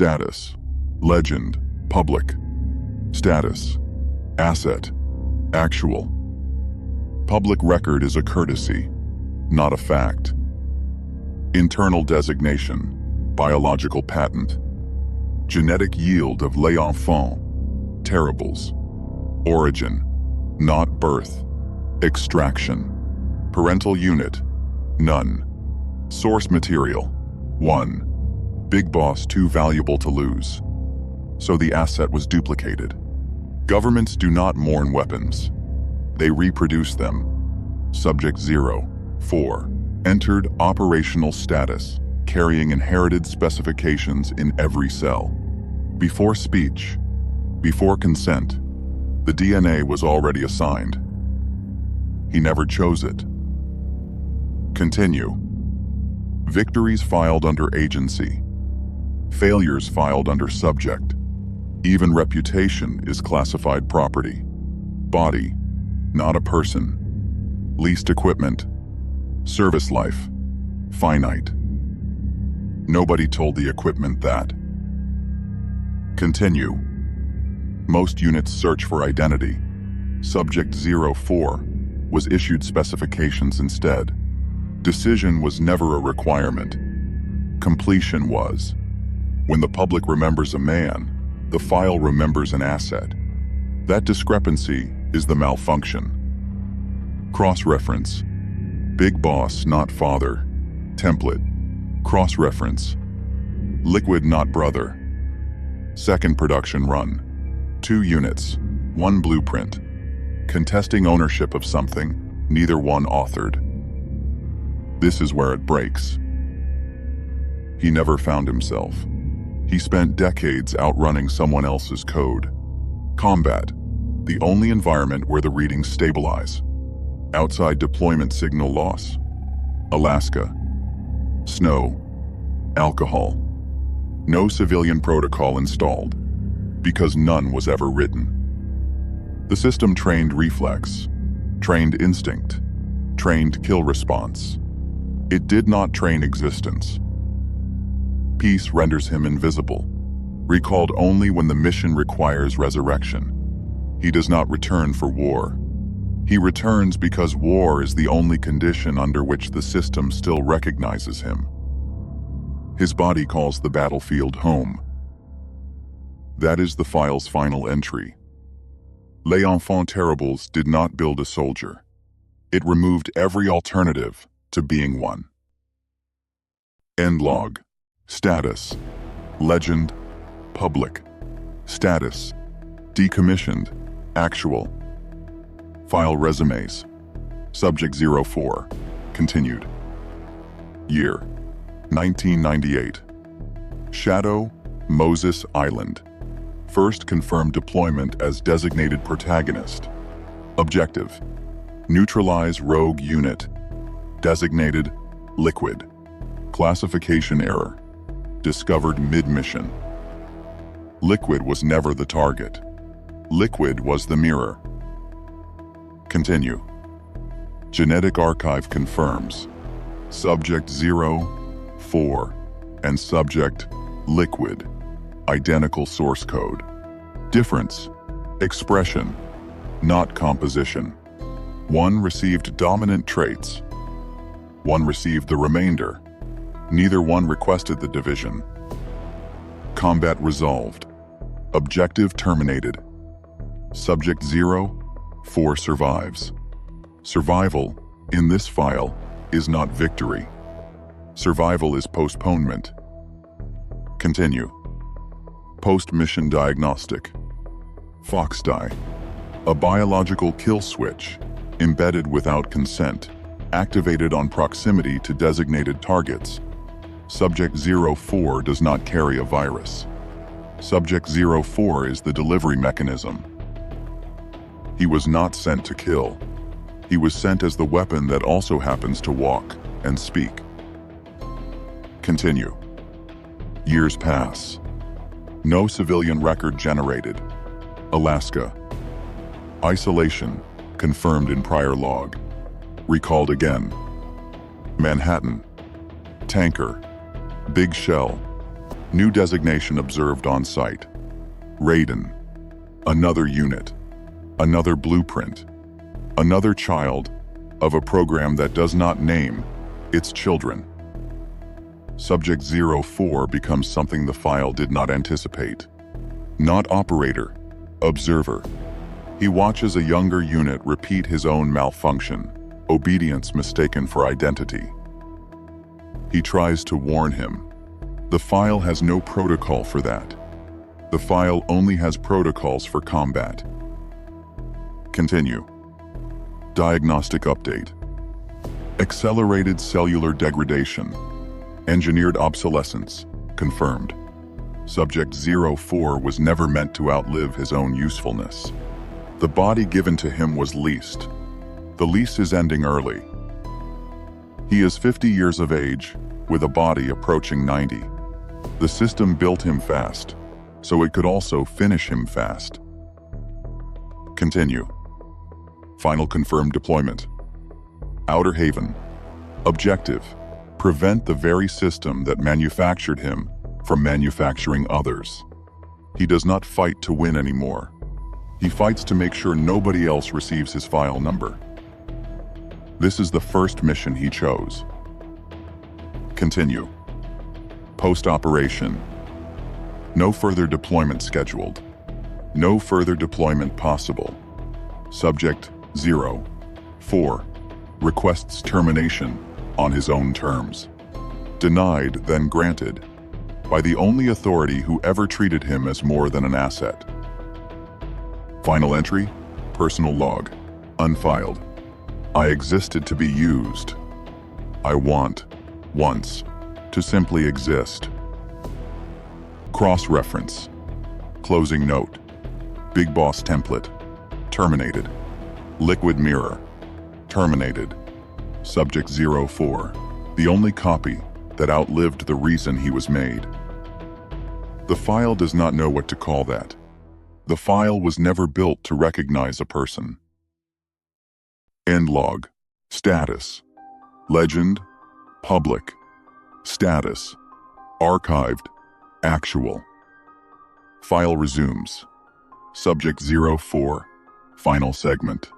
Status. Legend. Public. Status. Asset. Actual. Public record is a courtesy, not a fact. Internal designation. Biological patent. Genetic yield of Les Enfants Terribles. Origin. Not birth. Extraction. Parental unit. None. Source material. 1. Big boss too valuable to lose. So the asset was duplicated. Governments do not mourn weapons. They reproduce them. Subject 0. 4. Entered operational status, carrying inherited specifications in every cell. Before speech, before consent, the DNA was already assigned. He never chose it. Continue. Victories filed under agency. Failures filed under subject. Even reputation is classified property. Body, not a person. Leased equipment. Service life, finite. Nobody told the equipment that. Continue. Most units search for identity. Subject 04 was issued specifications instead. Decision was never a requirement. Completion was. When the public remembers a man, the file remembers an asset. That discrepancy is the malfunction. Cross-reference. Big boss, not father. Template. Cross-reference. Liquid, not brother. Second production run. 2 units, 1 blueprint. Contesting ownership of something, neither one authored. This is where it breaks. He never found himself. He spent decades outrunning someone else's code. Combat, the only environment where the readings stabilize. Outside deployment signal loss. Alaska. Snow. Alcohol. No civilian protocol installed, because none was ever written. The system trained reflex, trained instinct, trained kill response. It did not train existence. Peace renders him invisible, recalled only when the mission requires resurrection. He does not return for war. He returns because war is the only condition under which the system still recognizes him. His body calls the battlefield home. That is the file's final entry. Les Enfants Terribles did not build a soldier. It removed every alternative to being one. End log. Status. Legend. Public. Status. Decommissioned. Actual. File resumes. Subject 04. Continued. Year. 1998. Shadow, Moses Island. First confirmed deployment as designated protagonist. Objective. Neutralize rogue unit. Designated Liquid. Classification error. Discovered mid-mission. Liquid was never the target. Liquid was the mirror. Continue. Genetic archive confirms. Subject 04 and subject Liquid. Identical source code. Difference. Expression, not composition. One received dominant traits. One received the remainder. Neither one requested the division. Combat resolved. Objective terminated. Subject 04 survives. Survival, in this file, is not victory. Survival is postponement. Continue. Post-mission diagnostic. FOXDIE. A biological kill switch, embedded without consent, activated on proximity to designated targets. Subject 04 does not carry a virus. Subject 04 is the delivery mechanism. He was not sent to kill. He was sent as the weapon that also happens to walk and speak. Continue. Years pass. No civilian record generated. Alaska. Isolation, confirmed in prior log. Recalled again. Manhattan. Tanker. Big shell. New designation observed on site. Raiden. Another unit. Another blueprint. Another child of a program that does not name its children. Subject 04 becomes something the file did not anticipate. Not operator, observer. He watches a younger unit repeat his own malfunction, obedience mistaken for identity. He tries to warn him. The file has no protocol for that. The file only has protocols for combat. Continue. Diagnostic update. Accelerated cellular degradation. Engineered obsolescence. Confirmed. Subject 04 was never meant to outlive his own usefulness. The body given to him was leased. The lease is ending early. He is 50 years of age, with a body approaching 90. The system built him fast, so it could also finish him fast. Continue. Final confirmed deployment. Outer Haven. Objective: prevent the very system that manufactured him from manufacturing others. He does not fight to win anymore. He fights to make sure nobody else receives his file number. This is the first mission he chose. Continue. Post-operation. No further deployment scheduled. No further deployment possible. Subject 04 requests termination on his own terms. Denied, then granted, by the only authority who ever treated him as more than an asset. Final entry, personal log, unfiled. I existed to be used. I want, once, to simply exist. Cross-reference. Closing note. Big Boss template. Terminated. Liquid mirror. Terminated. Subject 04. The only copy that outlived the reason he was made. The file does not know what to call that. The file was never built to recognize a person. End log. Status. Legend. Public. Status. Archived. Actual. File resumes. Subject 04. Final segment.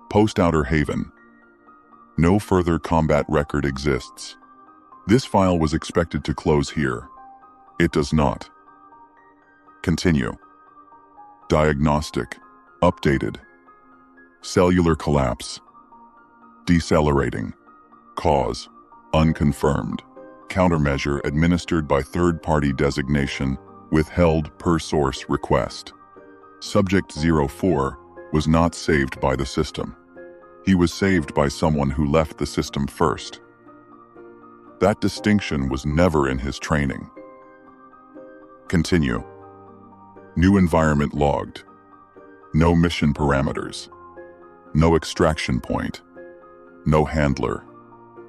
Post-Outer Haven. No further combat record exists. This file was expected to close here. It does not. Continue. Diagnostic. Updated. Cellular collapse. Decelerating. Cause. Unconfirmed. Countermeasure administered by third-party designation withheld per source request. Subject 04 was not saved by the system. He was saved by someone who left the system first. That distinction was never in his training. Continue. New environment logged. No mission parameters. No extraction point. No handler.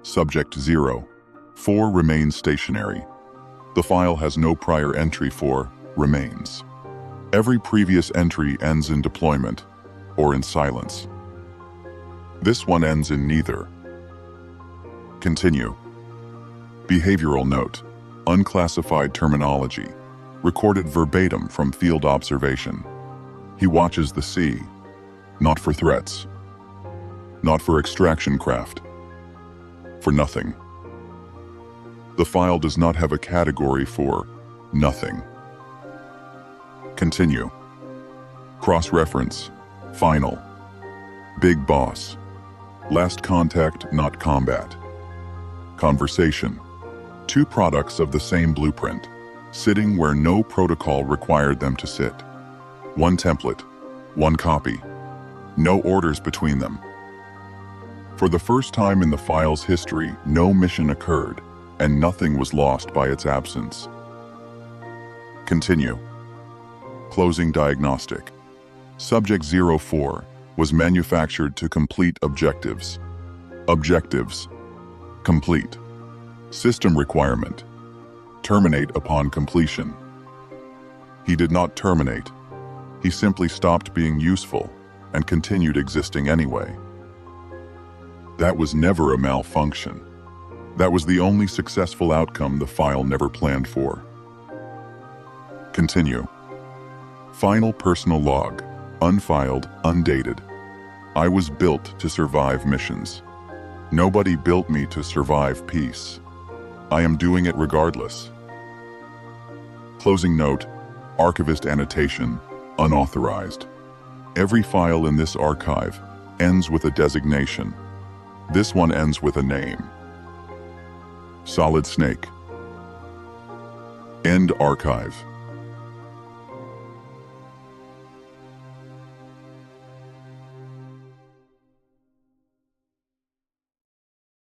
Subject 04 remains stationary. The file has no prior entry for remains. Every previous entry ends in deployment or in silence. This one ends in neither. Continue. Behavioral note. Unclassified terminology. Recorded verbatim from field observation. He watches the sea. Not for threats. Not for extraction craft. For nothing. The file does not have a category for nothing. Continue. Cross-reference. Final. Big Boss. Last contact, not combat. Conversation. Two products of the same blueprint, sitting where no protocol required them to sit. One template, one copy. No orders between them. For the first time in the file's history, no mission occurred, and nothing was lost by its absence. Continue. Closing diagnostic. Subject 04 was manufactured to complete objectives. Objectives. Complete. System requirement. Terminate upon completion. He did not terminate. He simply stopped being useful and continued existing anyway. That was never a malfunction. That was the only successful outcome the file never planned for. Continue. Final personal log. Unfiled, undated. I was built to survive missions. Nobody built me to survive peace. I am doing it regardless. Closing note. Archivist annotation. Unauthorized. Every file in this archive ends with a designation. This one ends with a name. Solid Snake. End archive.